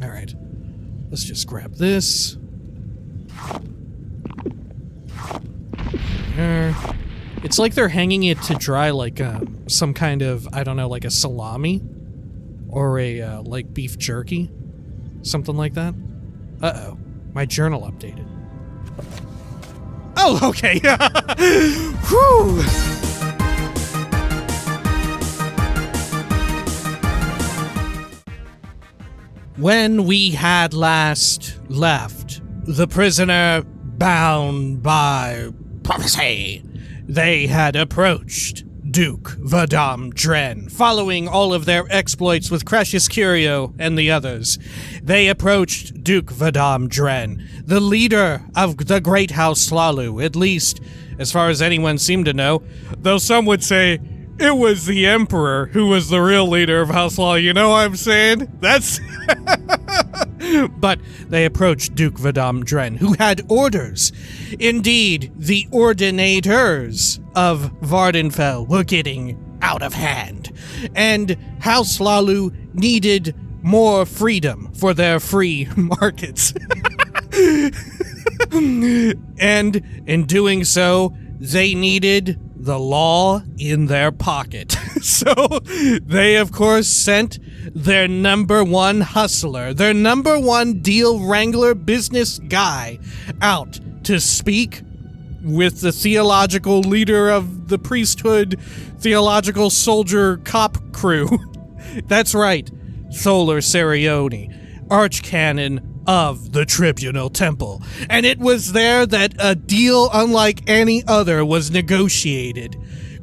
Alright. Let's just grab this. It's like they're hanging it to dry like some kind of, I don't know, like a salami? Or a, like beef jerky? Something like that? Uh-oh. My journal updated. Oh, okay. Whew. When we had last left, the prisoner bound by prophecy, they had approached Duke Vadam Dren, following all of their exploits with Crassius Curio and the others. They approached Duke Vadam Dren, the leader of the great House Hlaalu, at least as far as anyone seemed to know, though some would say it was the Emperor who was the real leader of House Hlaalu, you know what I'm saying? That's... But they approached Duke Vadam Dren, who had orders. Indeed, the ordinators of Vardenfell were getting out of hand, and House Hlaalu needed more freedom for their free markets. And in doing so, they needed the law in their pocket. So they, of course, sent their number one hustler, their number one deal wrangler business guy out to speak with the theological leader of the priesthood, theological soldier cop crew. That's right, Tholer Saryoni, archcanon of the Tribunal Temple. And it was there that a deal unlike any other was negotiated.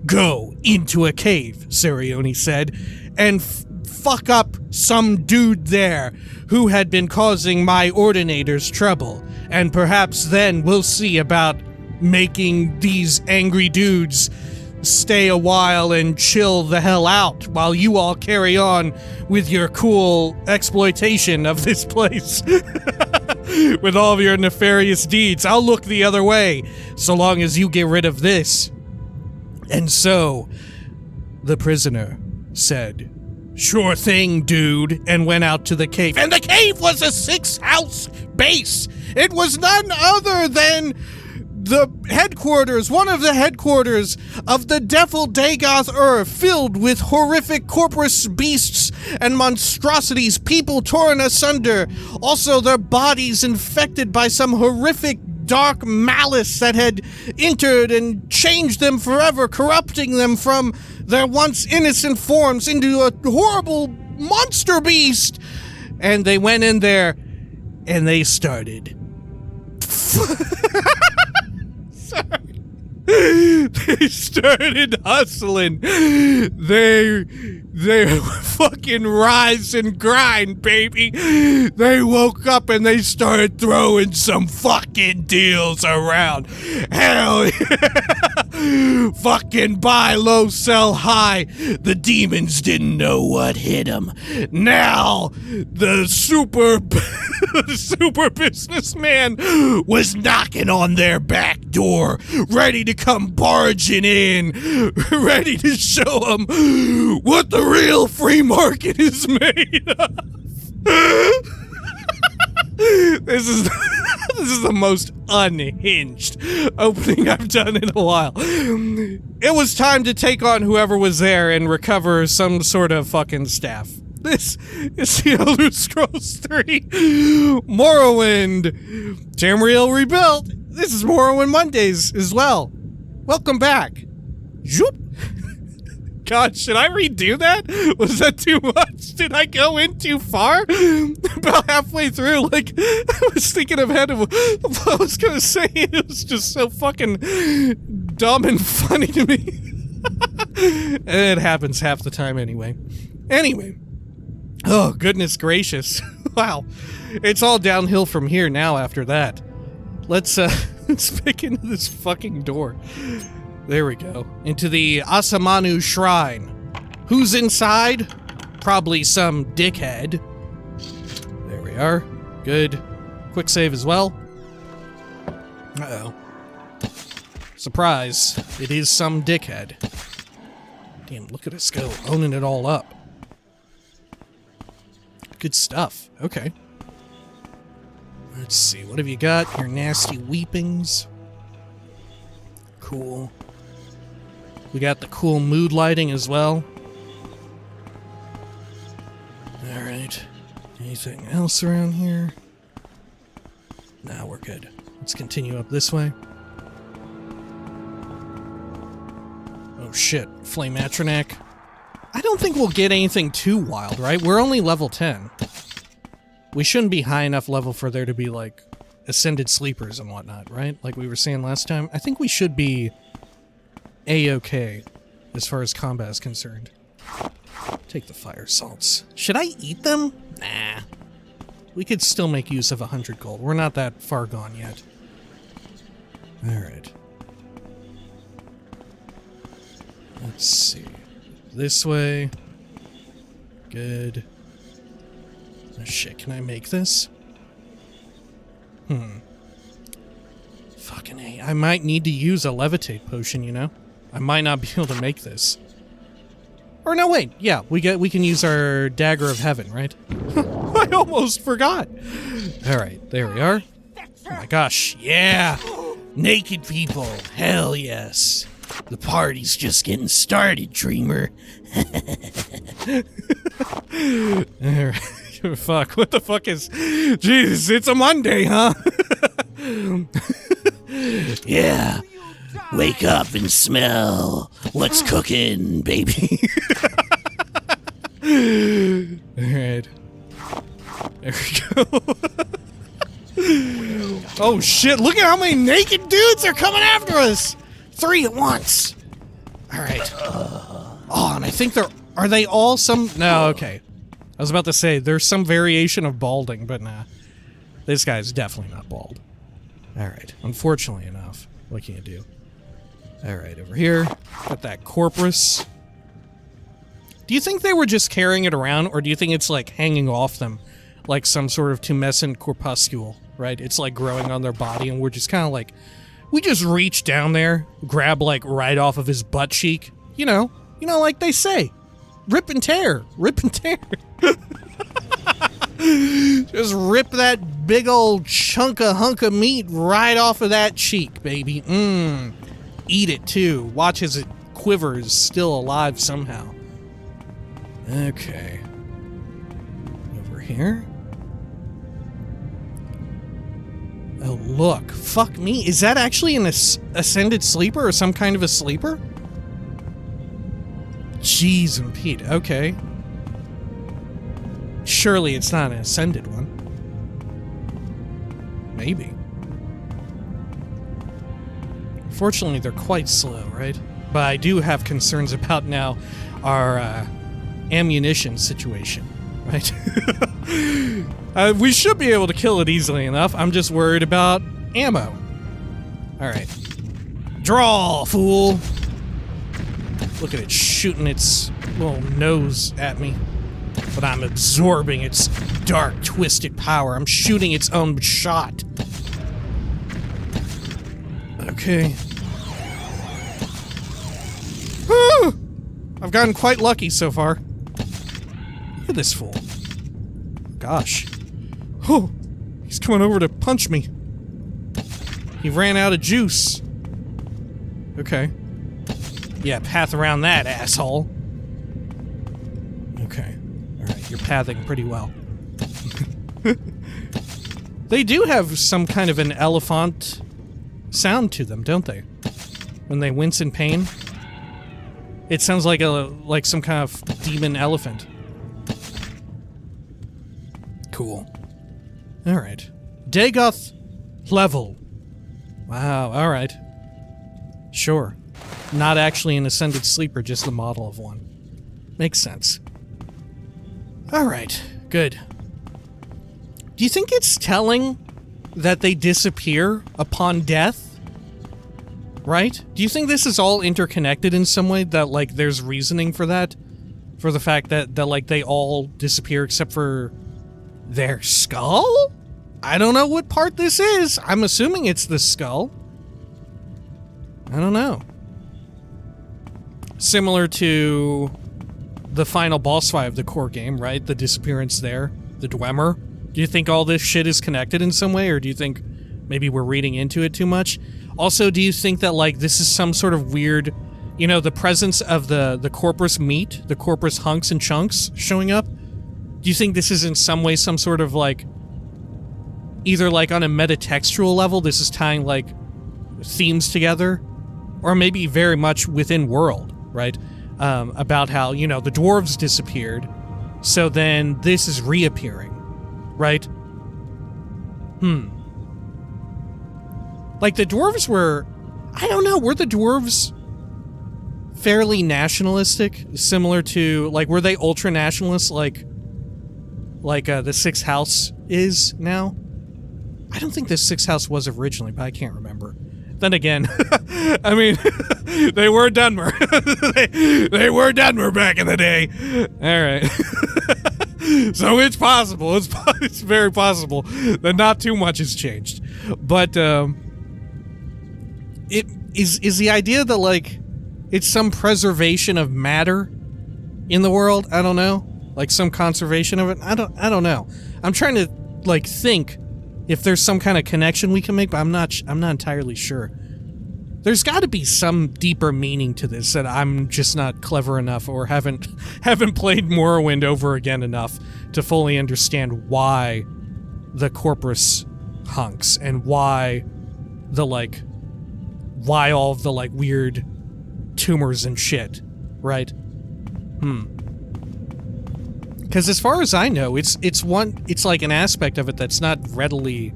Go into a cave, Saryoni said, and fuck up some dude there who had been causing my ordinators trouble, and perhaps then we'll see about making these angry dudes stay a while and chill the hell out while you all carry on with your cool exploitation of this place. With all of your nefarious deeds. I'll look the other way, so long as you get rid of this. And so, the prisoner said, "Sure thing, dude," and went out to the cave. And the cave was a 6-house base. It was none other than the headquarters, one of the headquarters of the devil Dagoth, filled with horrific corporous beasts and monstrosities, people torn asunder, also their bodies infected by some horrific dark malice that had entered and changed them forever, corrupting them from their once innocent forms into a horrible monster beast. And they went in there and they started they started hustling. They fucking rise and grind, baby. They woke up and they started throwing some fucking deals around. Hell yeah. Fucking buy low, sell high. The demons didn't know what hit them. Now, the super businessman was knocking on their back door, ready to come barging in, ready to show them what the real free market is made of. This is the most unhinged opening I've done in a while. It was time to take on whoever was there and recover some sort of fucking staff. This is the Elder Scrolls 3 Morrowind Tamriel Rebuilt. This is Morrowind Mondays as well. Welcome back. Zoop. God, should I redo that? Was that too much? Did I go in too far? About halfway through, like, I was thinking ahead of what I was gonna say. It was just so fucking dumb and funny to me. It happens half the time anyway. Anyway. Oh, goodness gracious. Wow. It's all downhill from here now after that. Let's pick into this fucking door. There we go. Into the Assemanu shrine. Who's inside? Probably some dickhead. There we are. Good. Quick save as well. Uh-oh. Surprise. It is some dickhead. Damn, look at us go, owning it all up. Good stuff. Okay. Let's see, what have you got? Your nasty weepings. Cool. We got the cool mood lighting as well. Alright. Anything else around here? Nah, we're good. Let's continue up this way. Oh shit, Flame Atronac. I don't think we'll get anything too wild, right? We're only level 10. We shouldn't be high enough level for there to be, like, Ascended Sleepers and whatnot, right? Like we were saying last time. I think we should be A-okay as far as combat is concerned. Take the fire salts. Should I eat them? Nah. We could still make use of 100 gold. We're not that far gone yet. Alright. Let's see. This way. Good. Oh shit, can I make this? Fucking A. I might need to use a levitate potion, you know? I might not be able to make this. Or no, wait. Yeah, we can use our Dagger of Heaven, right? I almost forgot. Alright, there we are. Oh my gosh, yeah! Naked people, hell yes. The party's just getting started, dreamer. Alright. Fuck, what the fuck is... Jesus, it's a Monday, huh? Yeah. Wake up and smell what's cooking, baby. Alright. There we go. Oh shit, look at how many naked dudes are coming after us! 3 at once! Alright. Oh, and I think they're... Are they all some... No, okay. I was about to say, there's some variation of balding, but nah. This guy's definitely not bald. Alright, unfortunately enough. What can you do? Alright, over here. Got that Corpus. Do you think they were just carrying it around, or do you think it's, like, hanging off them? Like some sort of tumescent corpuscule, right? It's, like, growing on their body, and we're just kind of like... We just reach down there, grab, like, right off of his butt cheek. You know, like they say. Rip and tear. Rip and tear. Just rip that big old hunk of meat right off of that cheek, baby. Eat it, too. Watch as it quivers, still alive somehow. Okay. Over here. Oh, look. Fuck me. Is that actually an Ascended Sleeper or some kind of a sleeper? Jeez and Pete. Okay. Surely it's not an Ascended one. Maybe. Fortunately, they're quite slow, right? But I do have concerns about now our ammunition situation, right? We should be able to kill it easily enough. I'm just worried about ammo. Alright. Draw, fool! Look at it shooting its little nose at me. But I'm absorbing its dark, twisted power. I'm shooting its own shot. Okay. I've gotten quite lucky so far. Look at this fool. Gosh. Oh, he's coming over to punch me. He ran out of juice. Okay. Yeah, path around that, asshole. Okay. Alright, you're pathing pretty well. They do have some kind of an elephant sound to them, don't they? When they wince in pain. It sounds like some kind of demon elephant. Cool. Alright. Dagoth Hlevul. Wow, alright. Sure. Not actually an Ascended Sleeper, just the model of one. Makes sense. Alright, good. Do you think it's telling that they disappear upon death? Right? Do you think this is all interconnected in some way, that, like, there's reasoning for that? For the fact that like, they all disappear except for their skull? I don't know what part this is. I'm assuming it's the skull. I don't know. Similar to the final boss fight of the core game, right? The disappearance there. The Dwemer. Do you think all this shit is connected in some way, or do you think maybe we're reading into it too much? Also, do you think that, like, this is some sort of weird, you know, the presence of the corpus meat, the corpus hunks and chunks showing up? Do you think this is in some way some sort of, like, either, like, on a metatextual level, this is tying, like, themes together? Or maybe very much within world, right? About how, you know, the dwarves disappeared, so then this is reappearing, right? Like, the dwarves were... I don't know, were the dwarves fairly nationalistic? Similar to... Like, were they ultra-nationalists like the Sixth House is now? I don't think the Sixth House was originally, but I can't remember. Then again, I mean, they were Dunmer. they were Dunmer back in the day. All right. So it's possible. It's very possible that not too much has changed. But it is the idea that, like, it's some preservation of matter in the world. I don't know. Like some conservation of it. I don't know. I'm trying to, like, think if there's some kind of connection we can make, but I'm not entirely sure. There's got to be some deeper meaning to this that I'm just not clever enough or haven't played Morrowind over again enough to fully understand why the corpus hunks and why all of the, like, weird tumors and shit, right? Because as far as I know, it's like an aspect of it that's not readily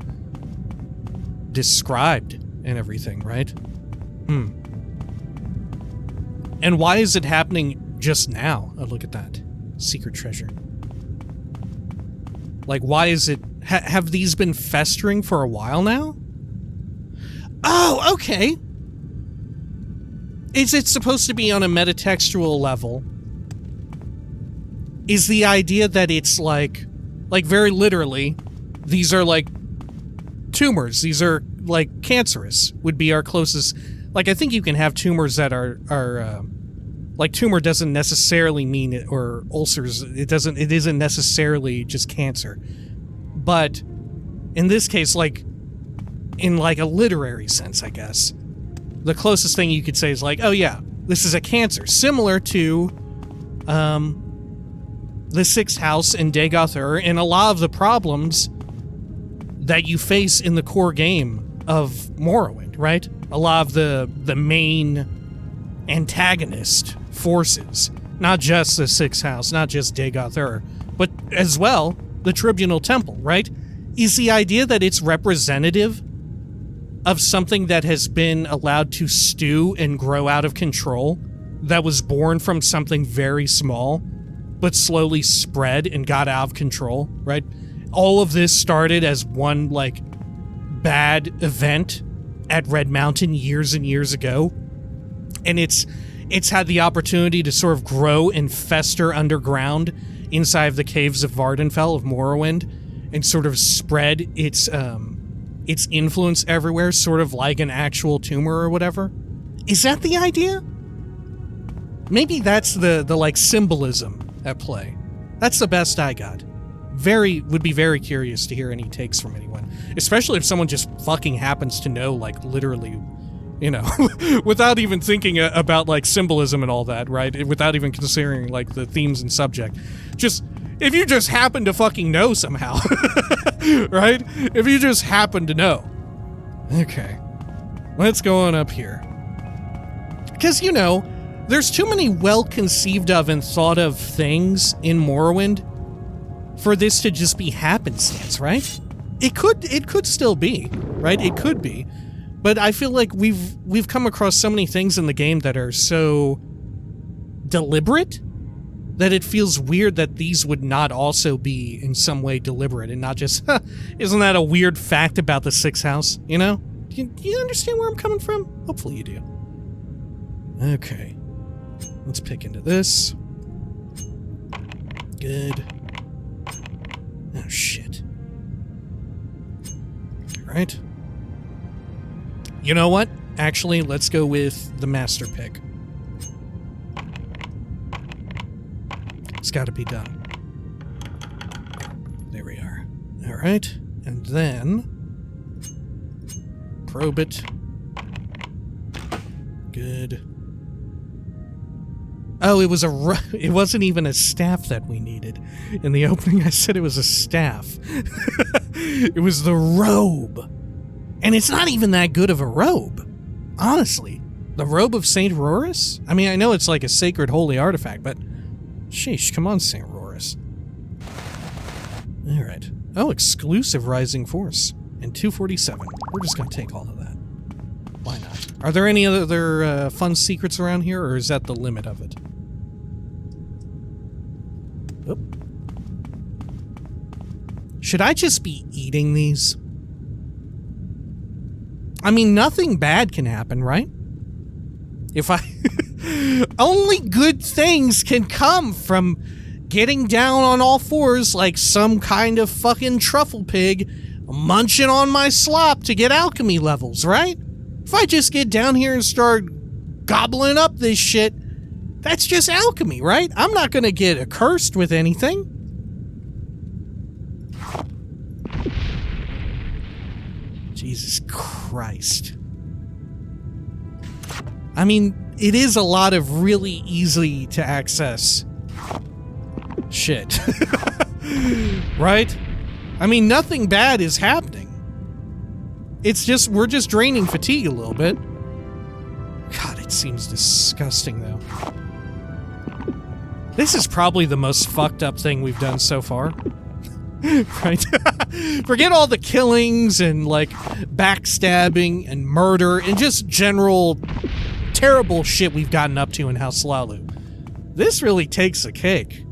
described and everything, right? And why is it happening just now? Oh, look at that. Secret treasure. Like, why is it... have these been festering for a while now? Oh, okay. Is it supposed to be on a metatextual level? Is the idea that it's like very literally, these are like tumors. These are like cancerous would be our closest. Like, I think you can have tumors that are like, tumor doesn't necessarily mean it, or ulcers. It isn't necessarily just cancer. But in this case, like, in like a literary sense, I guess, the closest thing you could say is like, oh yeah, this is a cancer, similar to, the Sixth House and Dagoth Hlevul, and a lot of the problems that you face in the core game of Morrowind, right? A lot of the main antagonist forces, not just the Sixth House, not just Dagoth Hlevul, but as well the Tribunal Temple, right? Is the idea that it's representative of something that has been allowed to stew and grow out of control, that was born from something very small, but slowly spread and got out of control, right? All of this started as one, like, bad event at Red Mountain years and years ago, and it's had the opportunity to sort of grow and fester underground inside of the caves of Vardenfell, of Morrowind, and sort of spread its influence everywhere, sort of like an actual tumor or whatever. Is that the idea? Maybe that's the like, symbolism at play. That's the best I got. Would be very curious to hear any takes from anyone, especially if someone just fucking happens to know, like, literally, you know, without even thinking about, like, symbolism and all that, right? Without even considering, like, the themes and subject. Just, if you just happen to fucking know somehow, right? If you just happen to know. Okay. Let's go on up here. Because, you know, there's too many well-conceived of and thought of things in Morrowind for this to just be happenstance, right? It could still be, right? It could be. But I feel like we've come across so many things in the game that are so deliberate that it feels weird that these would not also be in some way deliberate and not just, isn't that a weird fact about the Sixth House, you know? Do you understand where I'm coming from? Hopefully you do. Okay. Let's pick into this. Good. Oh, shit. Alright. You know what? Actually, let's go with the master pick. It's gotta be done. There we are. Alright, and then... probe it. Good. Oh, it was it wasn't even a staff that we needed. In the opening, I said it was a staff. It was the robe. And it's not even that good of a robe. Honestly. The robe of Saint Roris? I mean, I know it's like a sacred holy artifact, but... sheesh, come on, Saint Roris. Alright. Oh, exclusive Rising Force. And 247. We're just gonna take all of that. Why not? Are there any other fun secrets around here, or is that the limit of it? Oh. Should I just be eating these? I mean, nothing bad can happen, right? If I... only good things can come from getting down on all fours like some kind of fucking truffle pig munching on my slop to get alchemy levels, right? If I just get down here and start gobbling up this shit, that's just alchemy, right? I'm not gonna get accursed with anything. Jesus Christ. I mean, it is a lot of really easy to access shit. Right? I mean, nothing bad is happening. It's just, we're just draining fatigue a little bit. God, it seems disgusting, though. This is probably the most fucked up thing we've done so far. Right? Forget all the killings and, like, backstabbing and murder and just general terrible shit we've gotten up to in House Hlaalu. This really takes the cake.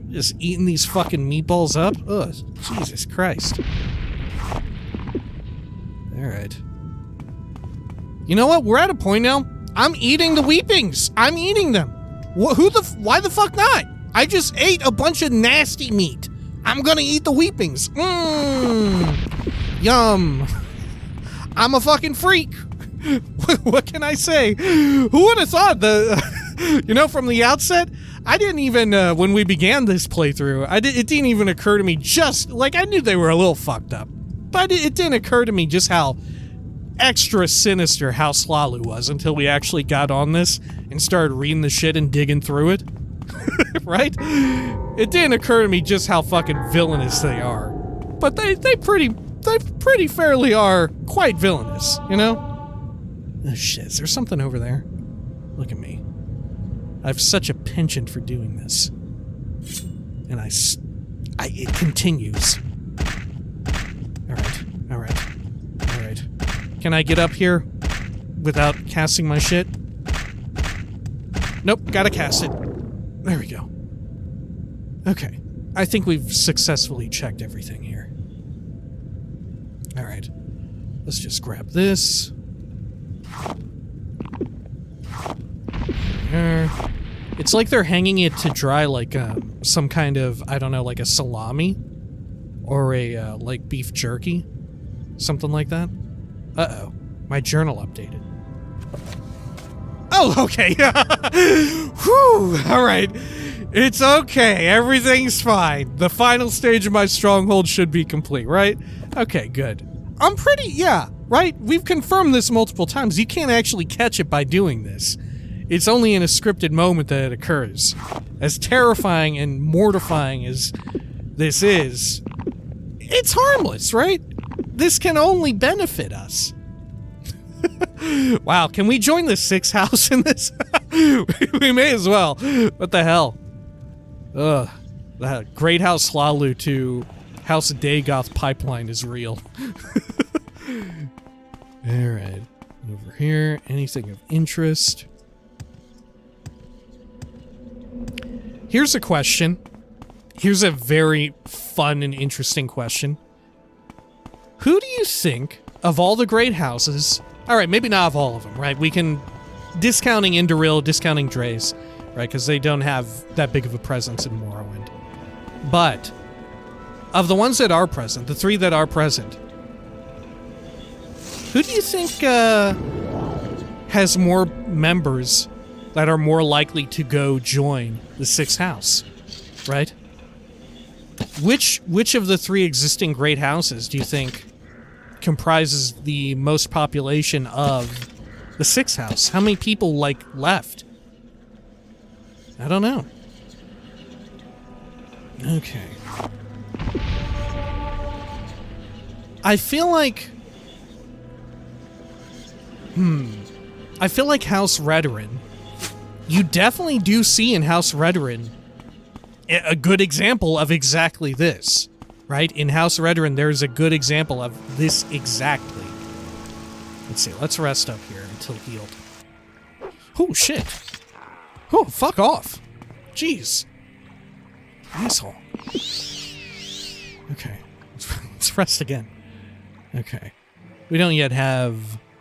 Just eating these fucking meatballs up? Ugh, Jesus Christ. Alright. You know what? We're at a point now. I'm eating the weepings. I'm eating them. Why the fuck not? I just ate a bunch of nasty meat. I'm gonna eat the weepings. Yum. I'm a fucking freak. What can I say? Who would have thought you know, from the outset, I didn't even, when we began this playthrough, it didn't even occur to me I knew they were a little fucked up, but it didn't occur to me just how extra sinister House Hlaalu was until we actually got on this and started reading the shit and digging through it. Right? It didn't occur to me just how fucking villainous they are. But they pretty fairly are quite villainous, you know? Oh shit, is there something over there? Look at me. I have such a penchant for doing this. And it continues. Alright. Can I get up here without casting my shit? Nope, gotta cast it. There we go. Okay. I think we've successfully checked everything here. Alright. Let's just grab this. It's like they're hanging it to dry like some kind of, I don't know, like a salami? Or a, like, beef jerky? Something like that? Uh-oh. My journal updated. Oh, okay. Whew, alright. It's okay. Everything's fine. The final stage of my stronghold should be complete, right? Okay, good. Yeah, right? We've confirmed this multiple times. You can't actually catch it by doing this. It's only in a scripted moment that it occurs. As terrifying and mortifying as this is, it's harmless, right? This can only benefit us. Wow, can we join the 6th house in this? We may as well. What the hell? Ugh. The Great House Hlaalu to House Dagoth pipeline is real. Alright. Over here. Anything of interest? Here's a question. Here's a very fun and interesting question. Who do you think, of all the great houses... Alright, maybe not of all of them, right? We can... Discounting Indoril, discounting Drays, right? Because they don't have that big of a presence in Morrowind. But, of the ones that are present, the 3 that are present, who do you think has more members that are more likely to go join the 6th house, right? Which of the 3 existing great houses do you think comprises the most population of the 6th house? How many people, like, left? I don't know. Okay. I feel like... I feel like House Redoran. You definitely do see in House Redoran a good example of exactly this, right? In House Redoran, there's a good example of this exactly. Let's see, let's rest up here until healed. Oh, shit. Oh, fuck off. Jeez. Asshole. Okay. Let's rest again. Okay. We don't yet have...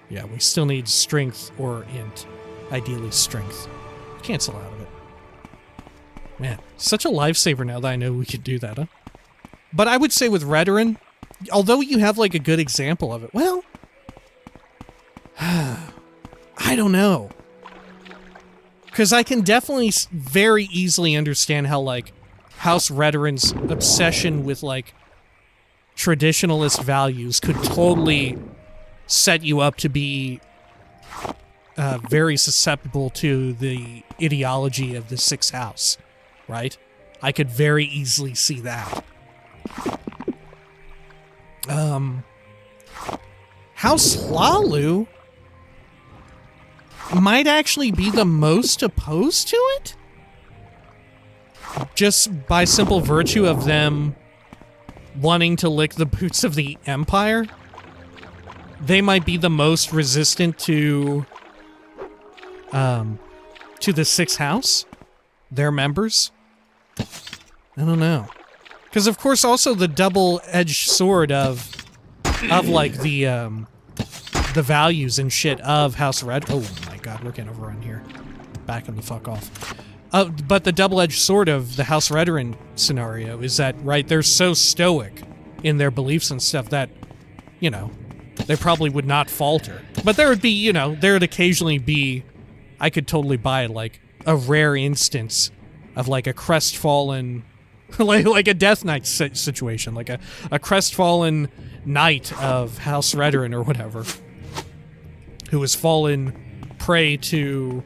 Yeah, we still need strength or int. Ideally strength. Cancel out of it. Man, such a lifesaver now that I know we could do that, huh? But I would say with Redoran, although you have like a good example of it, well... I don't know. Because I can definitely very easily understand how, like, House Redoran's obsession with, like, traditionalist values could totally set you up to be very susceptible to the ideology of the 6th house, right? I could very easily see that. House Hlaalu might actually be the most opposed to it? Just by simple virtue of them wanting to lick the boots of the Empire? They might be the most resistant to the 6th house? Their members? I don't know. Because of course also the double-edged sword of like the values and shit of House Red. Oh my god, we're getting overrun here. Backing the fuck off. But the double-edged sword of the House Redoran scenario is that, right, they're so stoic in their beliefs and stuff that, you know, they probably would not falter. But there would be, you know, there would occasionally be, I could totally buy, like, a rare instance of, like, a crestfallen, like a Death Knight situation, like a crestfallen knight of House Redoran or whatever, who has fallen prey to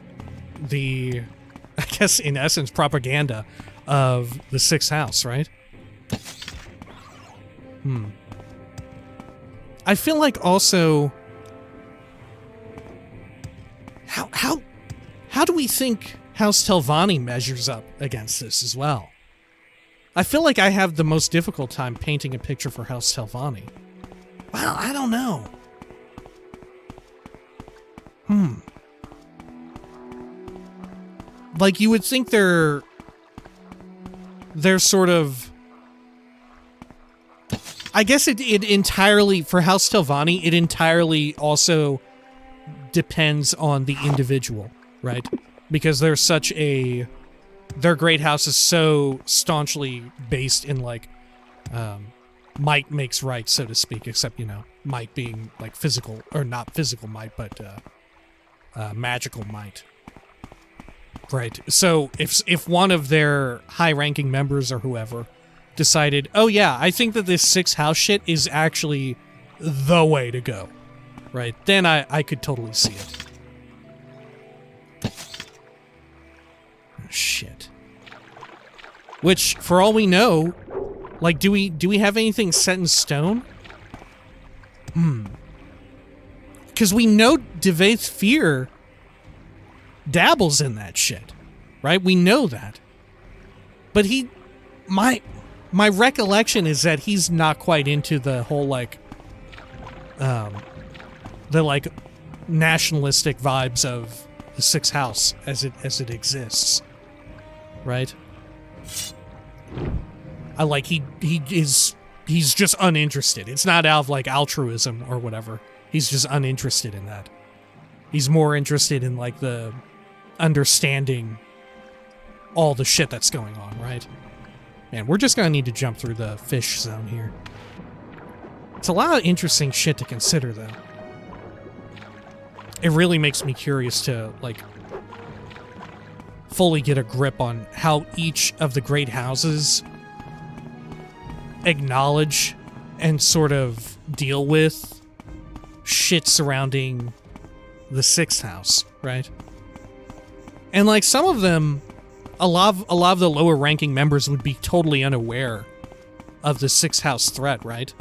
the, I guess, in essence, propaganda of the 6th house, right? I feel like also, how do we think House Telvanni measures up against this as well? I feel like I have the most difficult time painting a picture for House Telvanni. Well, I don't know. Like, you would think they're sort of... I guess it entirely, for House Telvanni, it entirely also depends on the individual, right? Because they're such a... Their great house is so staunchly based in, like, might makes right, so to speak, except, you know, might being, like, physical, or not physical might, but magical might. Right, so if one of their high-ranking members or whoever decided, oh yeah, I think that this 6th house shit is actually the way to go, right, then I could totally see it. Shit. Which, for all we know, like, do we have anything set in stone? Because we know Dagoth Fear dabbles in that shit, right? We know that. But my recollection is that he's not quite into the whole, like, the, like, nationalistic vibes of the 6th house as it exists, right? He's just uninterested. It's not out of, like, altruism or whatever. He's just uninterested in that. He's more interested in, like, the understanding all the shit that's going on, right? Man, we're just gonna need to jump through the fish zone here. It's a lot of interesting shit to consider, though. It really makes me curious to, like, fully get a grip on how each of the great houses acknowledge and sort of deal with shit surrounding the 6th house, right? And like some of them, a lot of the lower ranking members would be totally unaware of the 6th house threat, right?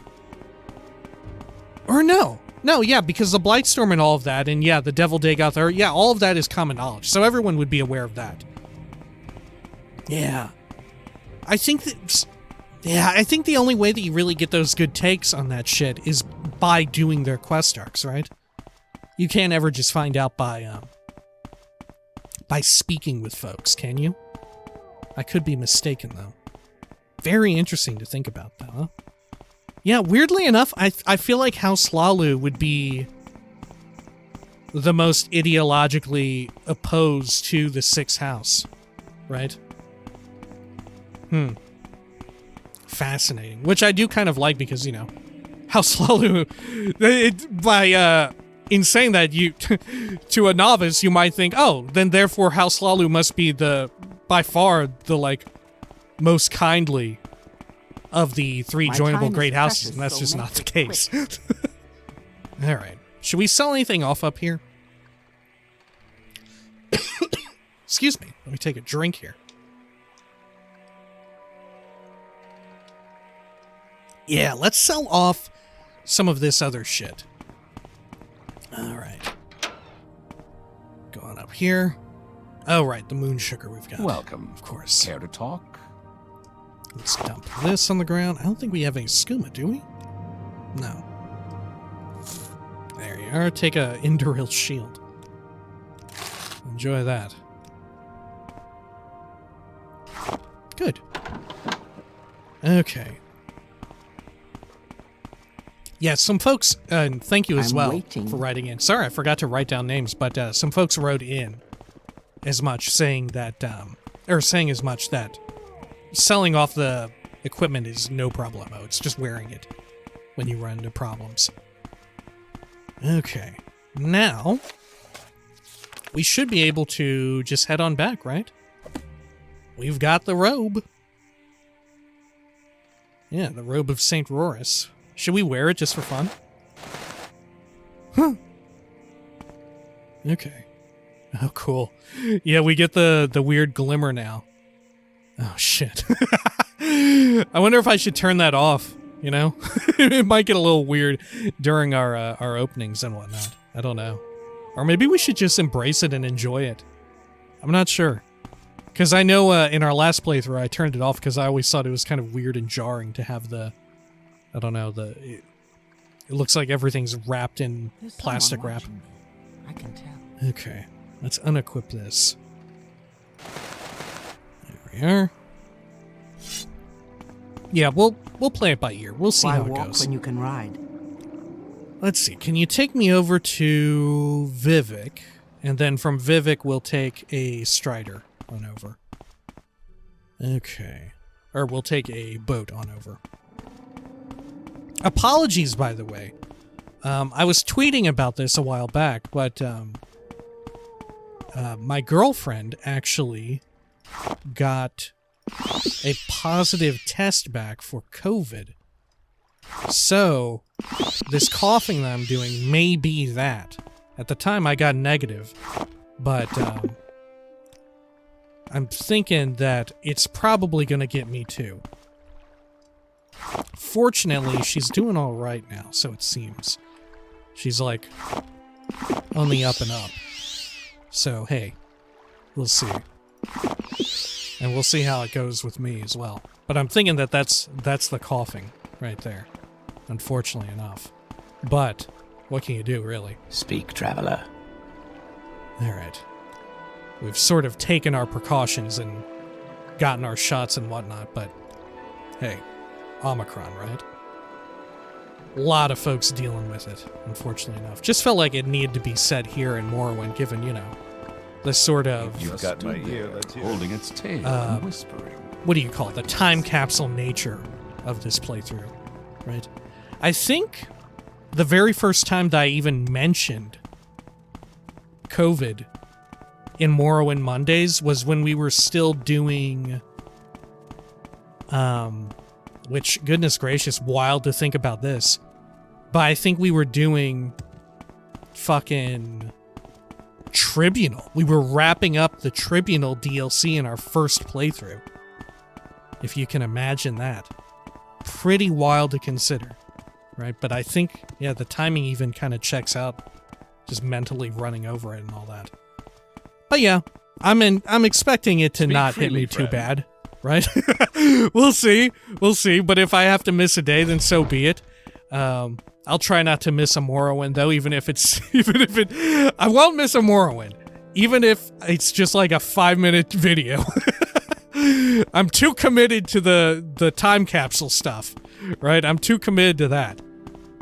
Or no, yeah, because the Blightstorm and all of that, and yeah, the Devil Dagoth, all of that is common knowledge, so everyone would be aware of that. Yeah. I think the only way that you really get those good takes on that shit is by doing their quest arcs, right? You can't ever just find out by speaking with folks, can you? I could be mistaken, though. Very interesting to think about, though, huh? Yeah, weirdly enough, I feel like House Hlaalu would be the most ideologically opposed to the 6th house, right? Fascinating. Which I do kind of like because, you know, House Hlaalu, in saying that, you to a novice, you might think, oh, then therefore House Hlaalu must be by far the, like, most kindly of the 3 joinable great houses, and that's just not the case. Alright. Should we sell anything off up here? Excuse me. Let me take a drink here. Yeah, let's sell off some of this other shit. Alright. Going up here. Oh, right, the moon sugar we've got. Welcome. Of course. Care to talk? Let's dump this on the ground. I don't think we have any skooma, do we? No. There you are. Take a Indoril shield. Enjoy that. Good. Okay. Yeah, some folks, and thank you as well for writing in. Sorry, I forgot to write down names, but some folks wrote in as much saying that, that selling off the equipment is no problemo. It's just wearing it when you run into problems. Okay. Now, we should be able to just head on back, right? We've got the robe. Yeah, the robe of St. Roris. Should we wear it just for fun? Huh. Okay. Oh, cool. Yeah, we get the weird glimmer now. Oh, shit. I wonder if I should turn that off, you know? It might get a little weird during our openings and whatnot. I don't know. Or maybe we should just embrace it and enjoy it. I'm not sure. Because I know in our last playthrough I turned it off because I always thought it was kind of weird and jarring to have the... I don't know, it looks like everything's wrapped in plastic wrap. I can tell. Okay, let's unequip this. There we are. Yeah, we'll play it by ear. We'll see how it goes. When you can ride. Let's see. Can you take me over to Vivek, and then from Vivek we'll take a Strider on over. Okay, or we'll take a boat on over. Apologies, by the way. I was tweeting about this a while back, but my girlfriend actually got a positive test back for COVID. So, this coughing that I'm doing may be that. At the time, I got negative, but I'm thinking that it's probably going to get me too. Fortunately, she's doing all right now, so it seems. She's like on the up and up. So, hey, we'll see. And we'll see how it goes with me as well. But I'm thinking that that's the coughing right there, unfortunately enough. But what can you do, really? Speak, traveler. All right. We've sort of taken our precautions and gotten our shots and whatnot, but hey, Omicron, right? A lot of folks dealing with it, unfortunately enough. Just felt like it needed to be said here in Morrowind, given, you know, the sort of... You've got my ear, holding its tail and whispering. What do you call it? The time capsule nature of this playthrough, right? I think the very first time that I even mentioned COVID in Morrowind Mondays was when we were still doing which, goodness gracious, wild to think about this. But I think we were doing fucking Tribunal. We were wrapping up the Tribunal DLC in our first playthrough. If you can imagine that. Pretty wild to consider, right? But I think, yeah, the timing even kind of checks out, just mentally running over it and all that. But yeah, I'm expecting it to not hit me too bad, right? We'll see. But if I have to miss a day, then so be it. I'll try not to miss a Morrowind though, I won't miss a Morrowind, even if it's just like a 5-minute video. I'm too committed to the time capsule stuff, right? I'm too committed to that.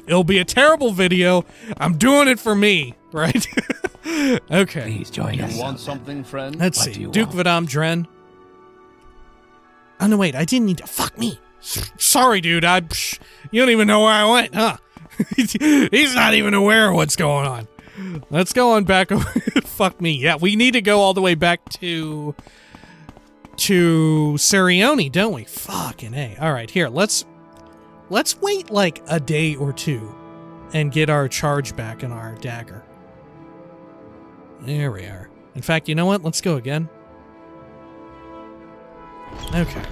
It'll be a terrible video. I'm doing it for me, right? Okay. Please join us. You want something, friend? Let's see. Duke Vidam Dren. Oh no, wait, I didn't need to. Fuck me. Sorry, dude. You don't even know where I went, huh? He's not even aware of what's going on. Let's go on back over. Fuck me. Yeah, we need to go all the way back to Saryoni, don't we? Fucking A. All right, here. Let's wait like a day or two and get our charge back in our dagger. There we are. In fact, you know what? Let's go again. Okay.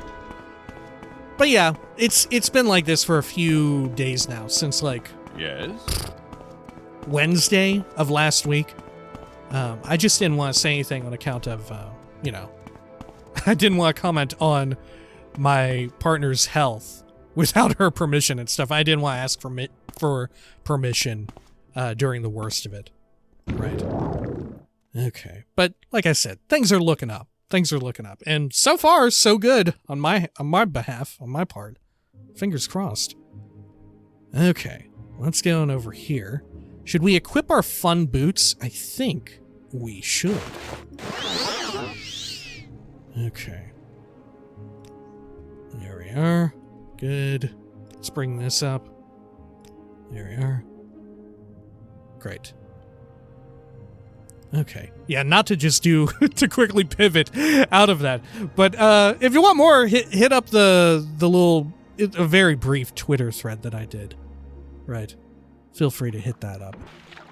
But yeah, it's been like this for a few days now, since like Wednesday of last week. I just didn't want to say anything on account of, I didn't want to comment on my partner's health without her permission and stuff. I didn't want to ask for permission during the worst of it. Right. Okay. But like I said, things are looking up. And so far, so good on my behalf, on my part. Fingers crossed. Okay, let's get on over here. Should we equip our fun boots? I think we should. Okay. There we are. Good. Let's bring this up. There we are. Great. Okay. Yeah, not to just to quickly pivot out of that. But if you want more, hit up the little, a very brief Twitter thread that I did. Right. Feel free to hit that up.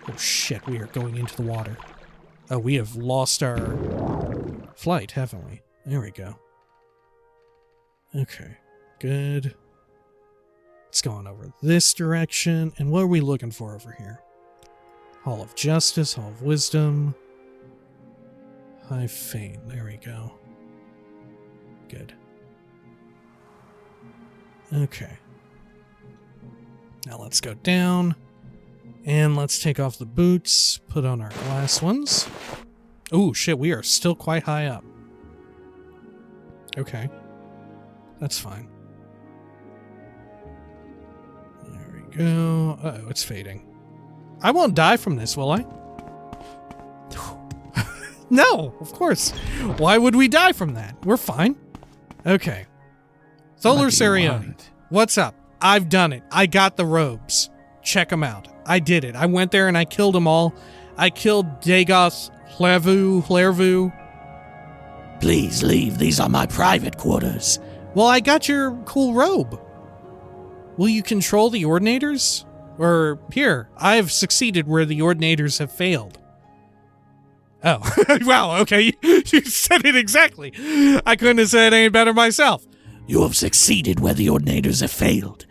Oh shit, we are going into the water. Oh, we have lost our flight, haven't we? There we go. Okay. Good. Let's go on over this direction. And what are we looking for over here? Hall of Justice, Hall of Wisdom, High Fame. There we go. Good. Okay. Now let's go down, and let's take off the boots, put on our glass ones. Oh shit, we are still quite high up. Okay. That's fine. There we go. Uh-oh, it's fading. I won't die from this, will I? No, of course. Why would we die from that? We're fine. Okay. Tholer Saryoni. What's up? I've done it. I got the robes. Check them out. I did it. I went there and I killed them all. I killed Dagoth Hlevul. Please leave. These are my private quarters. Well, I got your cool robe. Will you control the Ordinators? Or, here, I have succeeded where the Ordinators have failed. Oh, wow, okay, you said it exactly. I couldn't have said it any better myself. You have succeeded where the Ordinators have failed.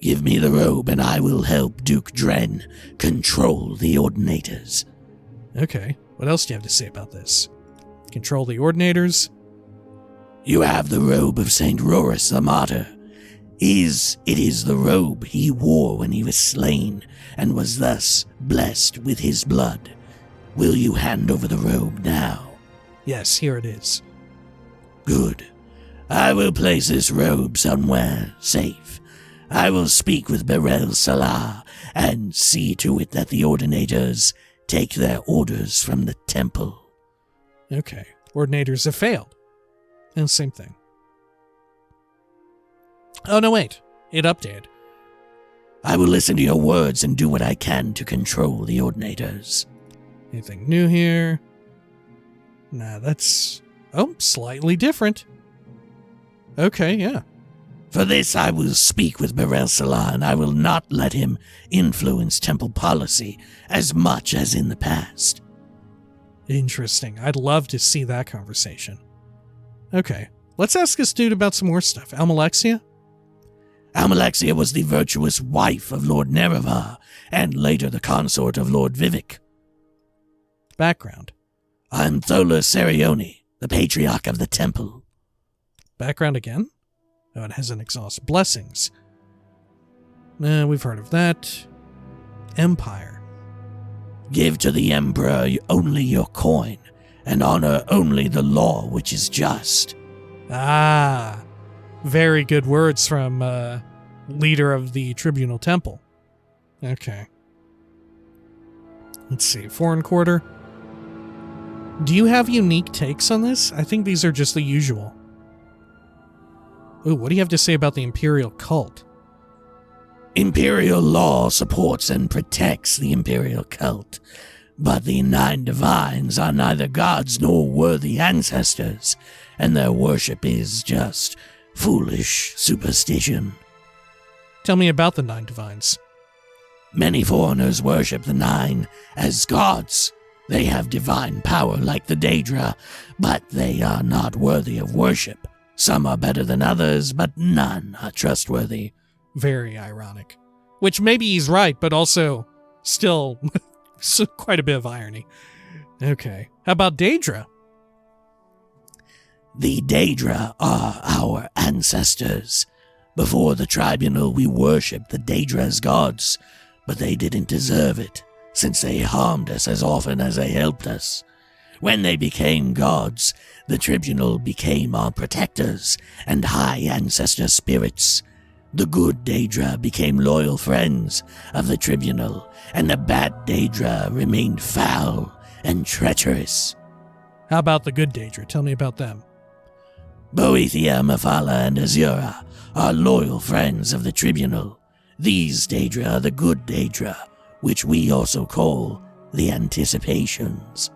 Give me the robe and I will help Duke Dren control the Ordinators. Okay, what else do you have to say about this? Control the Ordinators? You have the robe of Saint Roris the Martyr. It is the robe he wore when he was slain, and was thus blessed with his blood. Will you hand over the robe now? Yes, here it is. Good. I will place this robe somewhere safe. I will speak with Berel Salah and see to it that the Ordinators take their orders from the temple. Okay, Ordinators have failed. And same thing. Oh, no, wait. It updated. I will listen to your words and do what I can to control the Ordinators. Anything new here? Nah, that's... Oh, slightly different. Okay, yeah. For this I will speak with Berel-Salah, and I will not let him influence temple policy as much as in the past. Interesting. I'd love to see that conversation. Okay, let's ask this dude about some more stuff. Almalexia? Almalexia was the virtuous wife of Lord Nerevar, and later the consort of Lord Vivek. Background. I'm Tholer Saryoni, the patriarch of the temple. Background again? Oh, it has an exhaust. Blessings. We've heard of that. Empire. Give to the emperor only your coin, and honor only the law which is just. Ah, very good words from leader of the Tribunal Temple. Okay. Let's see. Foreign quarter. Do you have unique takes on this? I think these are just the usual. Ooh, what do you have to say about the Imperial cult? Imperial law supports and protects the Imperial cult, but the 9 divines are neither gods nor worthy ancestors, and their worship is just foolish superstition. Tell me about the 9 divines. Many foreigners worship the 9 as gods. They have divine power like the Daedra, but they are not worthy of worship. Some are better than others, but none are trustworthy. Very ironic. Which maybe he's right, but also still quite a bit of irony. Okay. How about Daedra? The Daedra are our ancestors. Before the tribunal, we worshipped the Daedra as gods, but they didn't deserve it, since they harmed us as often as they helped us. When they became gods, the tribunal became our protectors and high ancestor spirits. The good Daedra became loyal friends of the tribunal, and the bad Daedra remained foul and treacherous. How about the good Daedra? Tell me about them. Boethia, Mephala, and Azura are loyal friends of the tribunal. These Daedra are the good Daedra, which we also call the Anticipations.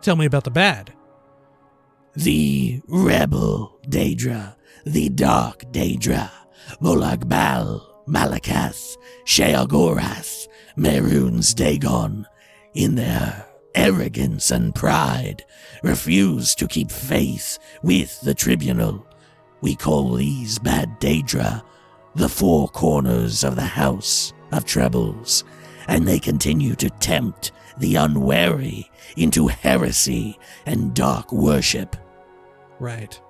Tell me about the bad. The rebel Daedra, the dark Daedra, Molagbal, Malakath, Sheogorath, Mehrunes Dagon, in their arrogance and pride, refuse to keep faith with the tribunal. We call these bad Daedra the 4 corners of the House of Troubles, and they continue to tempt the unwary into heresy and dark worship. Right.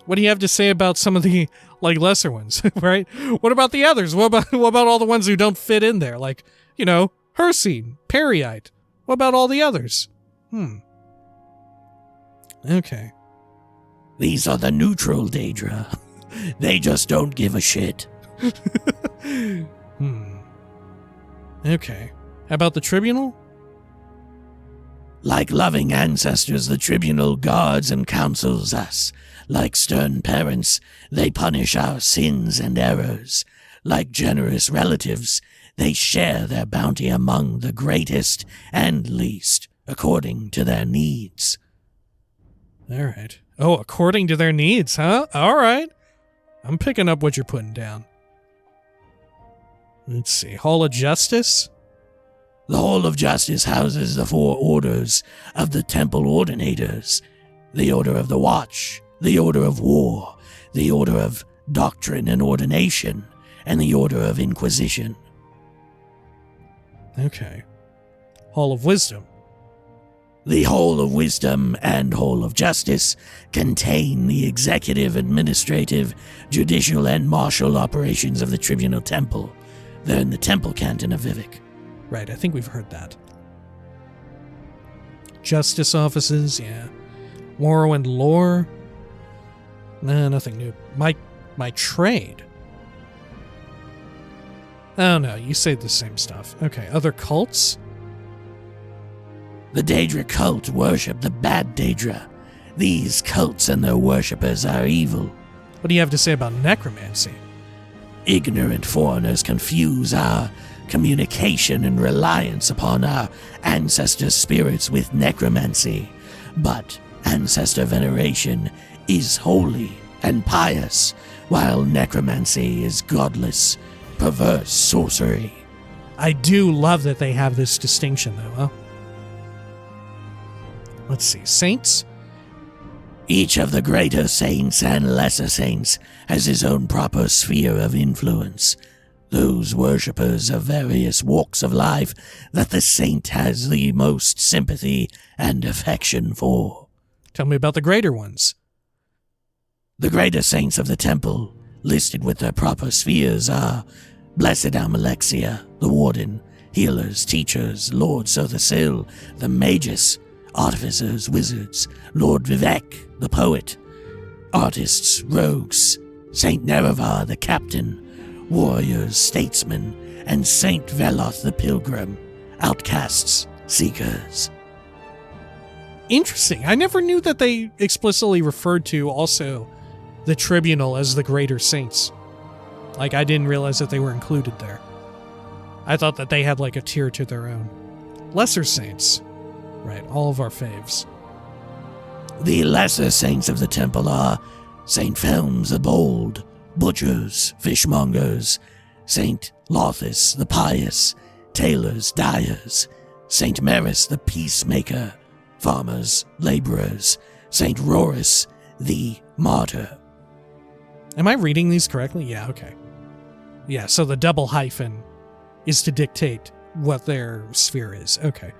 What do you have to say about some of the, lesser ones, right? What about the others? What about all the ones who don't fit in there? Like, Hircine, Periite. What about all the others? Okay. These are the neutral Daedra. They just don't give a shit. Okay. How about the tribunal? Like loving ancestors, the tribunal guards and counsels us. Like stern parents, they punish our sins and errors. Like generous relatives, they share their bounty among the greatest and least, according to their needs. All right. Oh, according to their needs, huh? All right. I'm picking up what you're putting down. Let's see. Hall of Justice? The Hall of Justice houses the 4 orders of the Temple Ordinators. The Order of the Watch, the Order of War, the Order of Doctrine and Ordination, and the Order of Inquisition. Okay. Hall of Wisdom. The Hall of Wisdom and Hall of Justice contain the executive, administrative, judicial, and martial operations of the Tribunal Temple. They're in the Temple Canton of Vivek. Right, I think we've heard that. Justice offices, yeah. Morrowind lore. Nah, nothing new. My trade. Oh no, you say the same stuff. Okay, other cults? The Daedra cult worship the bad Daedra. These cults and their worshippers are evil. What do you have to say about necromancy? Ignorant foreigners confuse our communication and reliance upon our ancestor spirits with necromancy. But ancestor veneration is holy and pious, while necromancy is godless, perverse sorcery. I do love that they have this distinction, though, huh? Let's see. Saints? Each of the greater saints and lesser saints has his own proper sphere of influence. Those worshippers of various walks of life that the saint has the most sympathy and affection for. Tell me about the greater ones. The greater saints of the temple, listed with their proper spheres, are Blessed Almalexia, the warden, healers, teachers, Lord Sothasil, the magus, artificers, wizards, Lord Vivek, the poet, artists, rogues, Saint Nerevar, the captain, warriors, statesmen, and Saint Veloth, the pilgrim, outcasts, seekers. Interesting. I never knew that they explicitly referred to also the tribunal as the greater saints. Like, I didn't realize that they were included there. I thought that they had like a tier to their own. Lesser saints. Right, all of our faves. The lesser saints of the temple are Saint Felms the Bold, butchers, fishmongers, Saint Lothus the pious, tailors, dyers, Saint Maris the peacemaker, farmers, laborers, Saint Roris the martyr. Am I reading these correctly? Yeah, okay. Yeah, so the double hyphen is to dictate what their sphere is. Okay.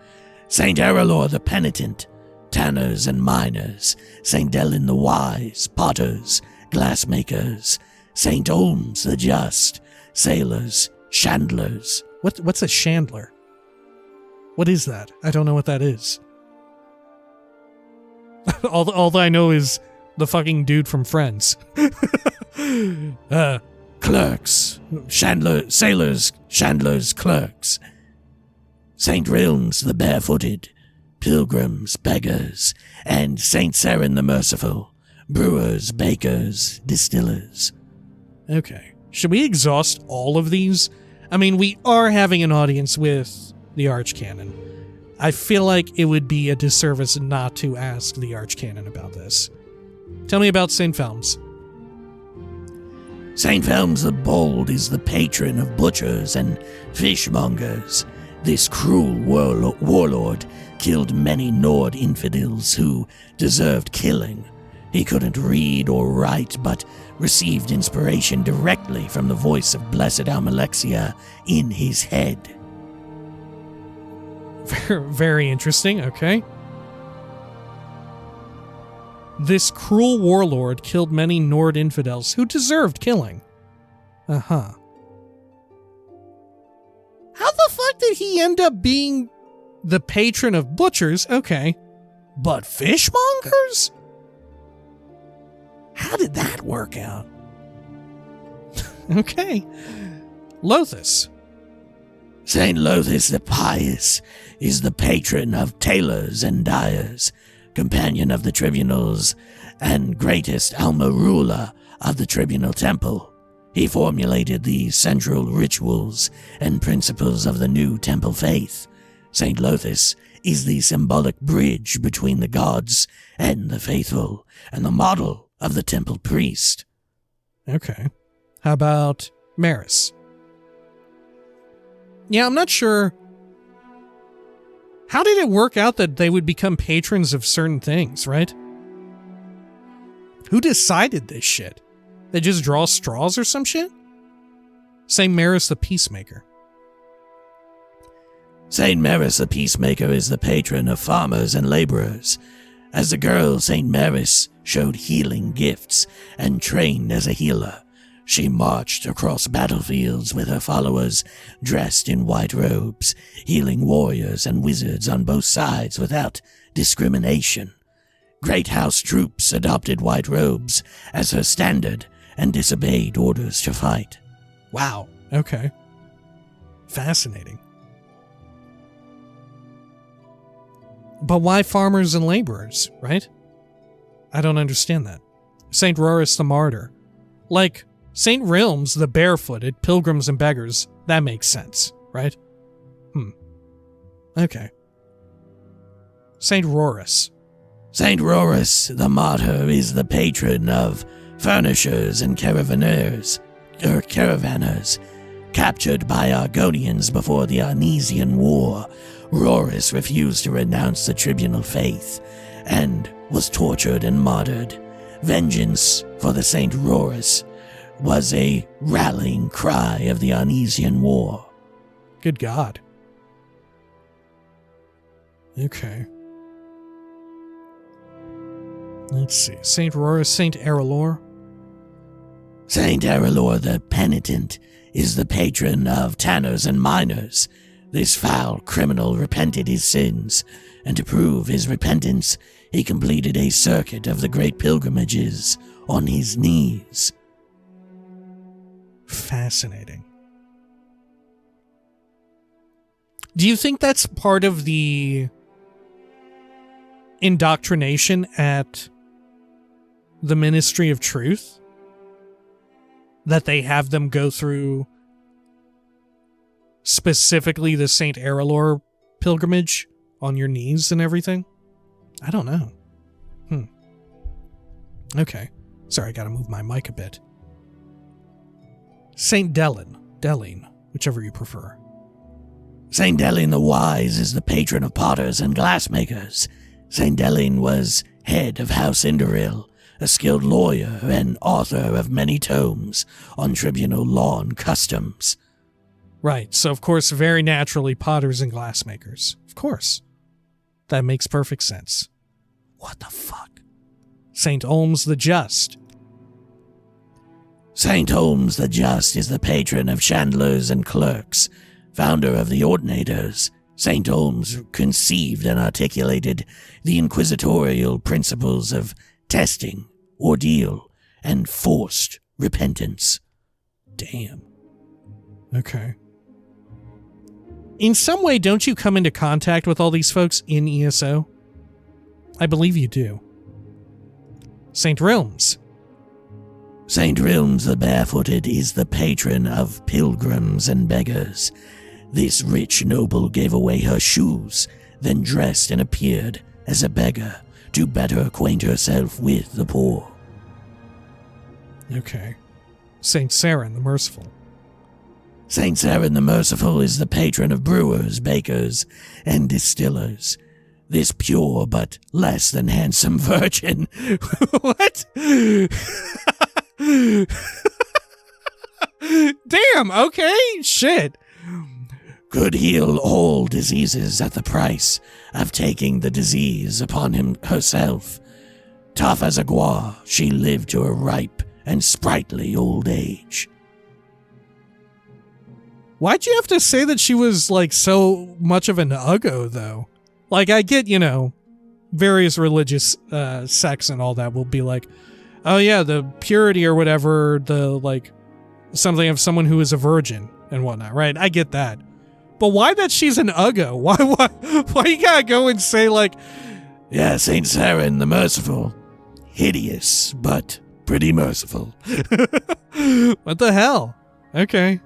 Saint Erelor the penitent, tanners and miners, Saint Delin the wise, potters, glassmakers, Saint Olms the just, sailors, chandlers. What's a chandler? What is that? I don't know what that is. all I know is the fucking dude from Friends. Clerks, sailors, chandlers, clerks. Saint Realms the barefooted, pilgrims, beggars, and Saint Seren the merciful, brewers, bakers, distillers. Okay. Should we exhaust all of these? I mean, we are having an audience with the Archcanon. I feel like it would be a disservice not to ask the Archcanon about this. Tell me about St. Felms. St. Felms the Bold is the patron of butchers and fishmongers. This cruel warlord killed many Nord infidels who deserved killing. He couldn't read or write, but received inspiration directly from the voice of Blessed Almalexia in his head. Very interesting, okay. This cruel warlord killed many Nord infidels who deserved killing. Uh-huh. How the fuck did he end up being the patron of butchers? Okay. But fishmongers? How did that work out? Okay. Lothus. Saint Lothus the Pious is the patron of tailors and dyers, companion of the tribunals, and greatest Alma ruler of the tribunal temple. He formulated the central rituals and principles of the new temple faith. Saint Lothus is the symbolic bridge between the gods and the faithful, and the model of the temple priest. Okay. How about Maris? Yeah, I'm not sure. How did it work out that they would become patrons of certain things, right? Who decided this shit? They just draw straws or some shit? Saint Maris the Peacemaker. Saint Maris the Peacemaker is the patron of farmers and laborers. As a girl, Saint Maris showed healing gifts and trained as a healer. She marched across battlefields with her followers dressed in white robes, healing warriors and wizards on both sides without discrimination. Great house troops adopted white robes as her standard and disobeyed orders to fight. Wow, okay. Fascinating. But why farmers and laborers, right? I don't understand that. Saint Roris the Martyr. Like, Saint Realms, the barefooted, pilgrims and beggars, that makes sense, right? Okay. Saint Roris. Saint Roris the Martyr is the patron of furnishers and caravanners, captured by Argonians before the Arnesian War. Roris refused to renounce the tribunal faith and was tortured and martyred. Vengeance for the Saint Roris was a rallying cry of the Arnesian War. Good God. Okay. Let's see. Saint Roris, Saint Arelor. Saint Arelor the Penitent is the patron of tanners and miners. This foul criminal repented his sins, and to prove his repentance, he completed a circuit of the great pilgrimages on his knees. Fascinating. Do you think that's part of the indoctrination at the Ministry of Truth? That they have them go through specifically the Saint Arelor pilgrimage on your knees and everything? I don't know. Okay. Sorry, I gotta move my mic a bit. Saint Delin, whichever you prefer. Saint Delin the Wise is the patron of potters and glassmakers. Saint Delin was head of House Hlaalu, a skilled lawyer and author of many tomes on tribunal law and customs. Right, so of course, very naturally, potters and glassmakers. Of course. That makes perfect sense. What the fuck? Saint Olms the Just. Saint Olms the Just is the patron of chandlers and clerks, founder of the Ordinators. Saint Olms conceived and articulated the inquisitorial principles of testing, ordeal, and forced repentance. Damn. Okay. In some way, don't you come into contact with all these folks in ESO? I believe you do. Saint Realms. Saint Realms the Barefooted is the patron of pilgrims and beggars. This rich noble gave away her shoes, then dressed and appeared as a beggar to better acquaint herself with the poor. Okay. Saint Saren the Merciful. Saint Saren the Merciful is the patron of brewers, bakers, and distillers. This pure but less than handsome virgin. What? Damn, okay, shit. Could heal all diseases at the price of taking the disease upon herself. Tough as a guar, she lived to a ripe and sprightly old age. Why'd you have to say that she was, like, so much of an uggo, though? Like, I get, various religious sects and all that will be like, oh yeah, the purity or whatever, something of someone who is a virgin and whatnot, right? I get that. But why that she's an uggo? Why you gotta go and say, like... Yeah, Saint Saren the Merciful. Hideous, but pretty merciful. What the hell? Okay.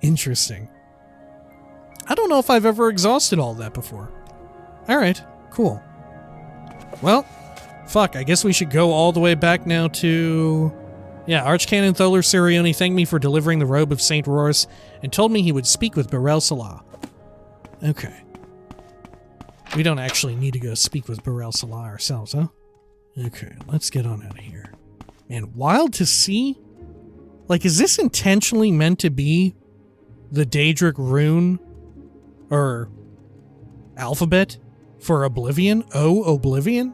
Interesting. I don't know if I've ever exhausted all that before. Alright, cool. Well, fuck, I guess we should go all the way back now to... Yeah, Archcanon Tholer Saryoni thanked me for delivering the robe of Saint Roris and told me he would speak with Barel Salah. Okay. We don't actually need to go speak with Barel Salah ourselves, huh? Okay, let's get on out of here. Man, wild to see? Like, is this intentionally meant to be the Daedric rune or alphabet for Oblivion? Oblivion?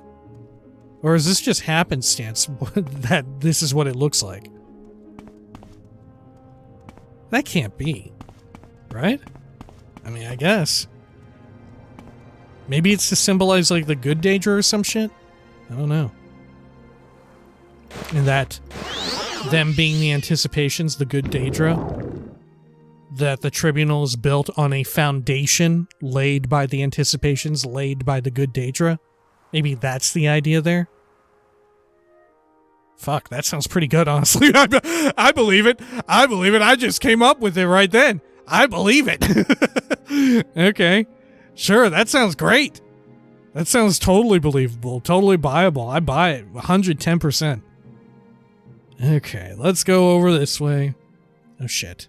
Or is this just happenstance that this is what it looks like? That can't be, right? I mean, I guess. Maybe it's to symbolize, like, the good Daedra or some shit? I don't know. And that them being the anticipations, the good Daedra, that the tribunal is built on a foundation laid by the anticipations, laid by the good Daedra. Maybe that's the idea there. Fuck, that sounds pretty good, honestly. I believe it. I believe it. I just came up with it right then. I believe it. Okay. Sure, that sounds great. That sounds totally believable, totally buyable. I buy it 110%. Okay, let's go over this way. Oh, shit.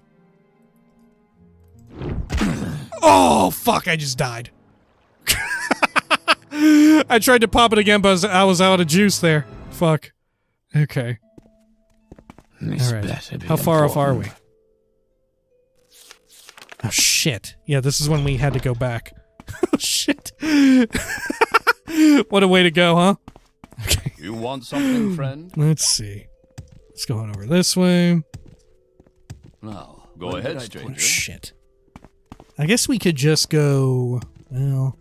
Oh, fuck, I just died. I tried to pop it again, but I was out of juice there. Fuck. Okay. Alright, how far off are we? Oh, shit. Yeah, this is when we had to go back. Oh, shit. What a way to go, huh? Okay. You want something, friend? Let's see. Let's go on over this way. No. Go ahead, Oh, stranger. shit. I guess we could just go... Well...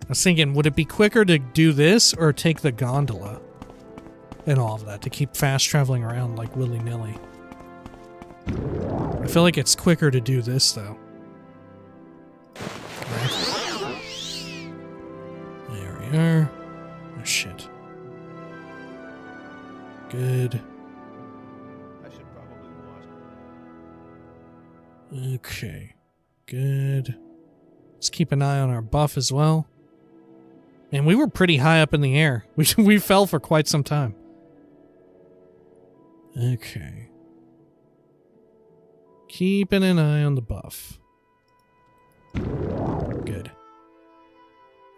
I was thinking, would it be quicker to do this or take the gondola? And all of that, to keep fast traveling around like willy-nilly. I feel like it's quicker to do this, though. Right. There we are. Oh, shit. Good. I should probably wash. Okay. Good. Let's keep an eye on our buff as well. And we were pretty high up in the air. We fell for quite some time. Okay. Keeping an eye on the buff. Good.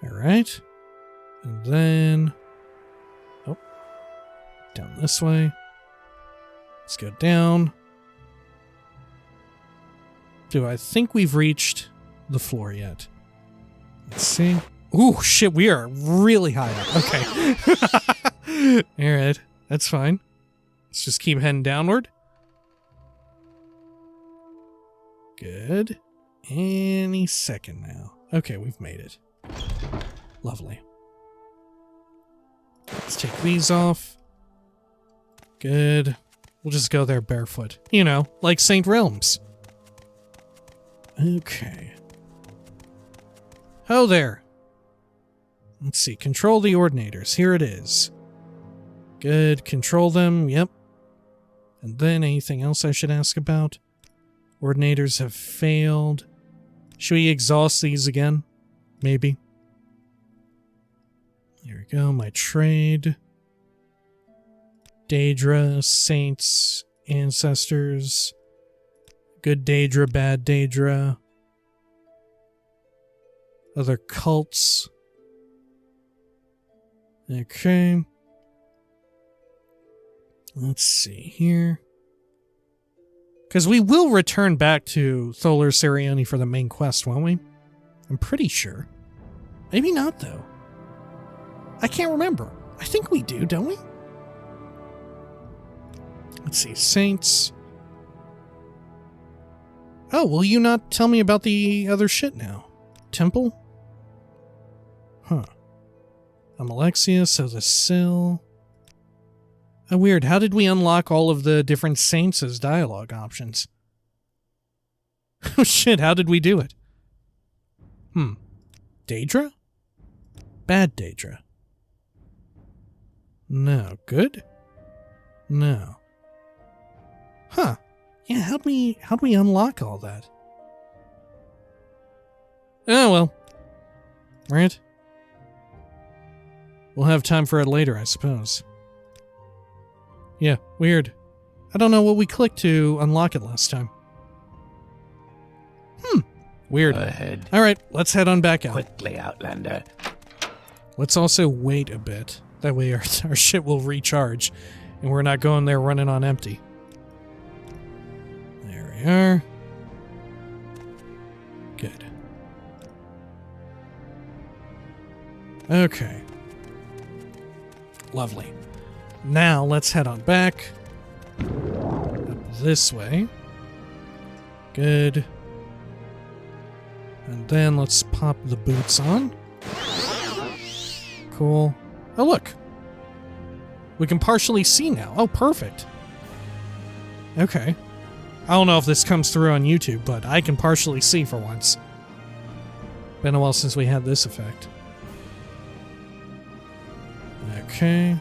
Alright. And then... Oh. Down this way. Let's go down. Do I think we've reached the floor yet? Let's see. Ooh, shit, we are really high up. Okay. Alright, that's fine. Let's just keep heading downward. Good. Any second now. Okay, we've made it. Lovely. Let's take these off. Good. We'll just go there barefoot. You know, like St. Realms. Okay. Oh, there. Let's see. Control the ordinators. Here it is. Good. Control them. Yep. And then anything else I should ask about? Ordinators have failed. Should we exhaust these again? Maybe. Here we go. My trade. Daedra, Saints, Ancestors. Good Daedra, bad Daedra. Other cults. Okay. Let's see here. Because we will return back to Tholer Saryoni for the main quest, won't we? I'm pretty sure. Maybe not, though. I can't remember. I think we do, don't we? Let's see. Saints. Oh, will you not tell me about the other shit now? Temple? Huh. I'm Alexia, so the Sill. Oh, weird. How did we unlock all of the different saints as dialogue options? Oh shit, how did we do it? Daedra? Bad Daedra. No. Good? No. Huh. Yeah, how'd we unlock all that? Oh well. Right? We'll have time for it later, I suppose. Yeah, weird. I don't know what we clicked to unlock it last time. Weird. Ahead. Alright, let's head on back out. Quickly, Outlander. Let's also wait a bit. That way our shit will recharge, and we're not going there running on empty. There we are. Good. Okay. Lovely. Now, let's head on back. Up this way. Good. And then let's pop the boots on. Cool. Oh, look. We can partially see now. Oh, perfect. Okay. I don't know if this comes through on YouTube, but I can partially see for once. Been a while since we had this effect. Okay.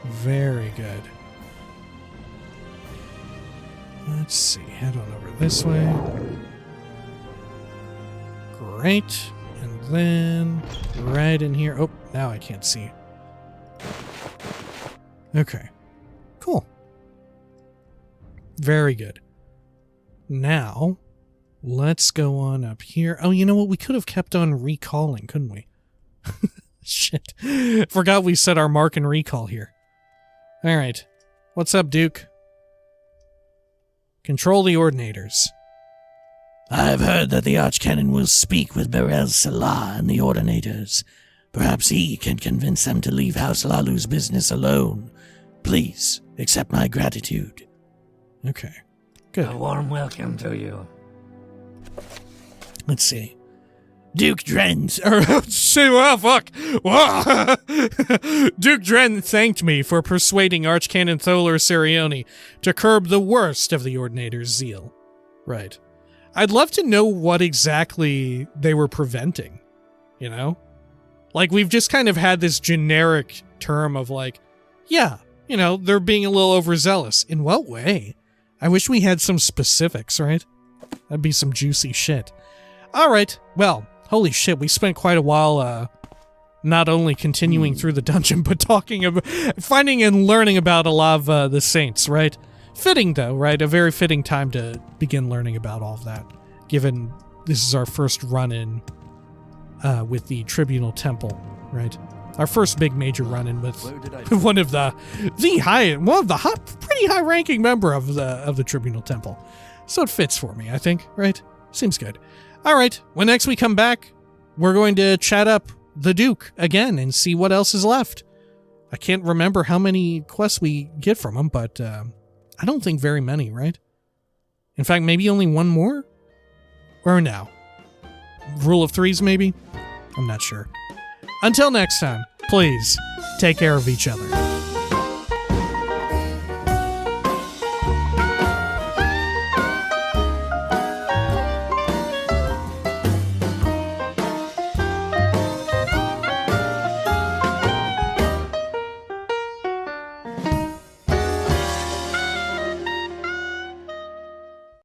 Very good. Let's see. Head on over this way. Great. And then right in here. Oh, now I can't see. Okay. Cool. Very good. Now, let's go on up here. Oh, you know what? We could have kept on recalling, couldn't we? Shit. Forgot we set our mark and recall here. Alright. What's up, Duke? Control the Ordinators. I have heard that the Archcanon will speak with Berel Salah and the Ordinators. Perhaps he can convince them to leave House Hlaalu's business alone. Please, accept my gratitude. Okay. Good. A warm welcome to you. Let's see. Duke Dren, Well, fuck. Whoa. Duke Dren thanked me for persuading Archcanon Tholer Saryoni to curb the worst of the Ordinator's zeal. Right. I'd love to know what exactly they were preventing, you know? Like, we've just kind of had this generic term of like, yeah, you know, they're being a little overzealous. In what way? I wish we had some specifics, right? That'd be some juicy shit. Alright, well, holy shit, we spent quite a while, not only continuing through the dungeon, but talking about, finding and learning about a lot of the saints, right? Fitting, though, right? A very fitting time to begin learning about all of that, given this is our first run-in with the Tribunal Temple, right? Our first big major run-in with one of the pretty high-ranking member of the Tribunal Temple. So it fits for me, I think, right? Seems good. All right, when next we come back, we're going to chat up the Duke again and see what else is left. I can't remember how many quests we get from him, but I don't think very many, right? In fact, maybe only one more? Or no? Rule of threes, maybe? I'm not sure. Until next time, please take care of each other.